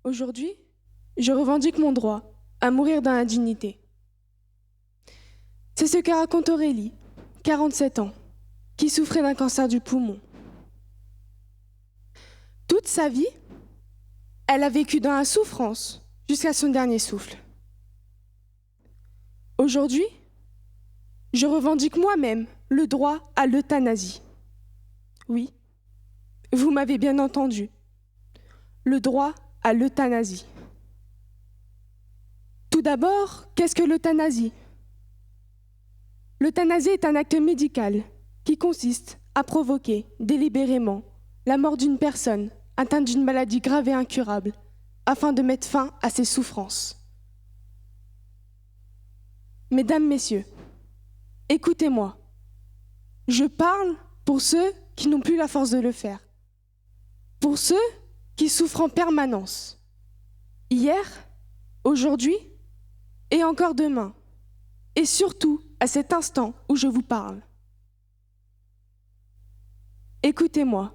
Aujourd'hui, je revendique mon droit à mourir dans la dignité. C'est ce que raconte Aurélie, 47 ans, qui souffrait d'un cancer du poumon. Toute sa vie, elle a vécu dans la souffrance jusqu'à son dernier souffle. Aujourd'hui, je revendique moi-même le droit à l'euthanasie. Oui, vous m'avez bien entendu, le droit à l'euthanasie. Tout d'abord, qu'est-ce que l'euthanasie ? L'euthanasie est un acte médical qui consiste à provoquer délibérément la mort d'une personne atteinte d'une maladie grave et incurable afin de mettre fin à ses souffrances. Mesdames, Messieurs, écoutez-moi. Je parle pour ceux qui n'ont plus la force de le faire, pour ceux qui souffrent en permanence, hier, aujourd'hui et encore demain, et surtout à cet instant où je vous parle. Écoutez-moi.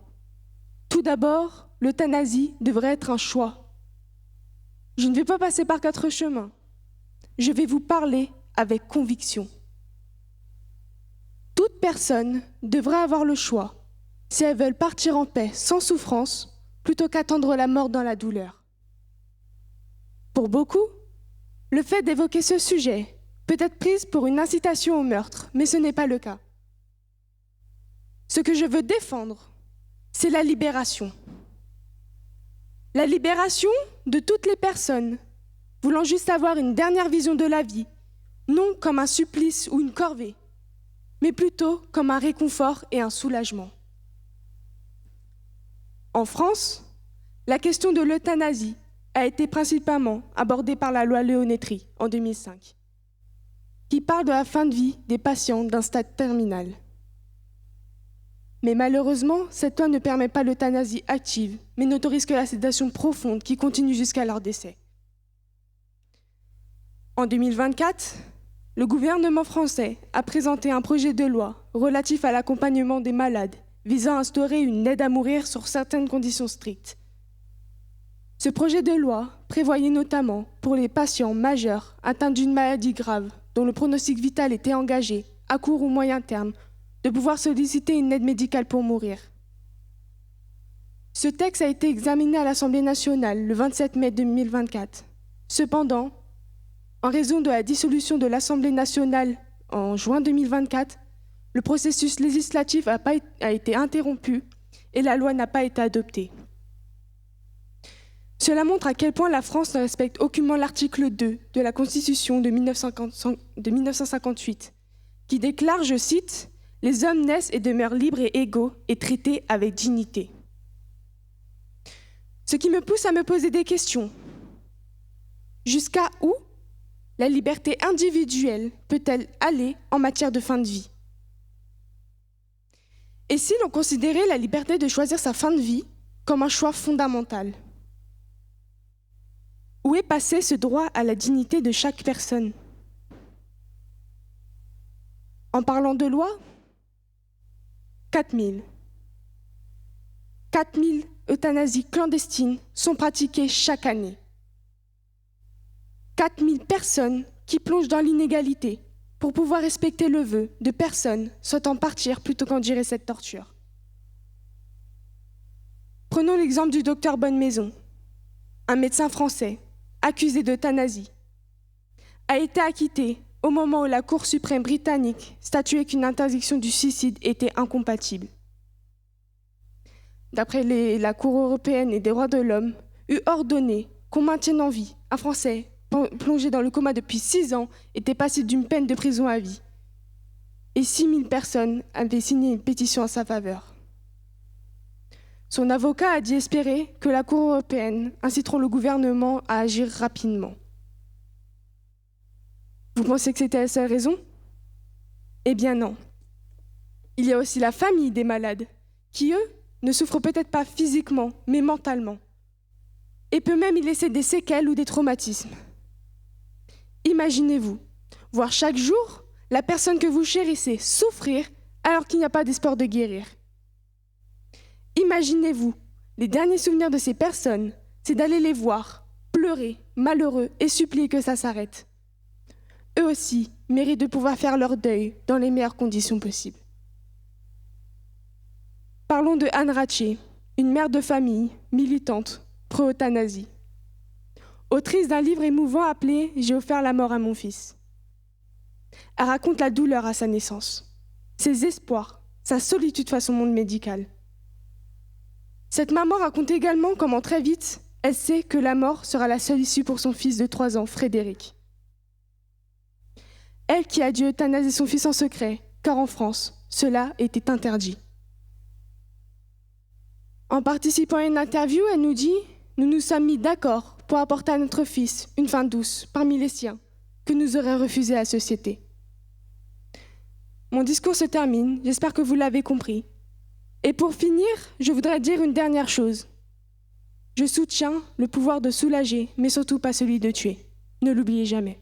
Tout d'abord, l'euthanasie devrait être un choix. Je ne vais pas passer par 4 chemins. Je vais vous parler avec conviction. Toute personne devrait avoir le choix, si elles veulent partir en paix sans souffrance, plutôt qu'attendre la mort dans la douleur. Pour beaucoup, le fait d'évoquer ce sujet peut être prise pour une incitation au meurtre, mais ce n'est pas le cas. Ce que je veux défendre, c'est la libération. La libération de toutes les personnes voulant juste avoir une dernière vision de la vie, non comme un supplice ou une corvée, mais plutôt comme un réconfort et un soulagement. En France, la question de l'euthanasie a été principalement abordée par la loi Léonetti en 2005, qui parle de la fin de vie des patients d'un stade terminal. Mais malheureusement, cette loi ne permet pas l'euthanasie active, mais n'autorise que la sédation profonde qui continue jusqu'à leur décès. En 2024, le gouvernement français a présenté un projet de loi relatif à l'accompagnement des malades, visant à instaurer une aide à mourir sur certaines conditions strictes. Ce projet de loi prévoyait notamment, pour les patients majeurs atteints d'une maladie grave, dont le pronostic vital était engagé, à court ou moyen terme, de pouvoir solliciter une aide médicale pour mourir. Ce texte a été examiné à l'Assemblée nationale le 27 mai 2024. Cependant, en raison de la dissolution de l'Assemblée nationale en juin 2024, le processus législatif a été interrompu et la loi n'a pas été adoptée. Cela montre à quel point la France ne respecte aucunement l'article 2 de la Constitution de 1958, qui déclare, je cite, « Les hommes naissent et demeurent libres et égaux et traités avec dignité ». Ce qui me pousse à me poser des questions. Jusqu'à où la liberté individuelle peut-elle aller en matière de fin de vie ? Et si l'on considérait la liberté de choisir sa fin de vie comme un choix fondamental ? Où est passé ce droit à la dignité de chaque personne ? En parlant de loi, 4000 euthanasies clandestines sont pratiquées chaque année. 4000 personnes qui plongent dans l'inégalité pour pouvoir respecter le vœu de personnes souhaitant partir plutôt qu'endurer cette torture. Prenons l'exemple du docteur Bonnemaison, un médecin français accusé d'euthanasie, a été acquitté au moment où la Cour suprême britannique statuait qu'une interdiction du suicide était incompatible. D'après la Cour européenne des droits de l'homme, eut ordonné qu'on maintienne en vie un Français plongé dans le coma depuis 6 ans était passible d'une peine de prison à vie. Et 6000 personnes avaient signé une pétition en sa faveur. Son avocat a dit espérer que la Cour européenne inciteront le gouvernement à agir rapidement. Vous pensez que c'était la seule raison ? Eh bien non. Il y a aussi la famille des malades, qui eux ne souffrent peut-être pas physiquement, mais mentalement, et peut même y laisser des séquelles ou des traumatismes. Imaginez-vous, voir chaque jour la personne que vous chérissez souffrir alors qu'il n'y a pas d'espoir de guérir. Imaginez-vous, les derniers souvenirs de ces personnes, c'est d'aller les voir pleurer, malheureux, et supplier que ça s'arrête. Eux aussi méritent de pouvoir faire leur deuil dans les meilleures conditions possibles. Parlons de Anne Ratché, une mère de famille, militante, pro-euthanasie. Autrice d'un livre émouvant appelé « J'ai offert la mort à mon fils ». Elle raconte la douleur à sa naissance, ses espoirs, sa solitude face au monde médical. Cette maman raconte également comment très vite, elle sait que la mort sera la seule issue pour son fils de 3 ans, Frédéric. Elle qui a dû euthanasier son fils en secret, car en France, cela était interdit. En participant à une interview, elle nous dit « Nous nous sommes mis d'accord pour apporter à notre fils une fin douce parmi les siens que nous aurait refusé la société. » Mon discours se termine, j'espère que vous l'avez compris. Et pour finir, je voudrais dire une dernière chose. Je soutiens le pouvoir de soulager, mais surtout pas celui de tuer. Ne l'oubliez jamais.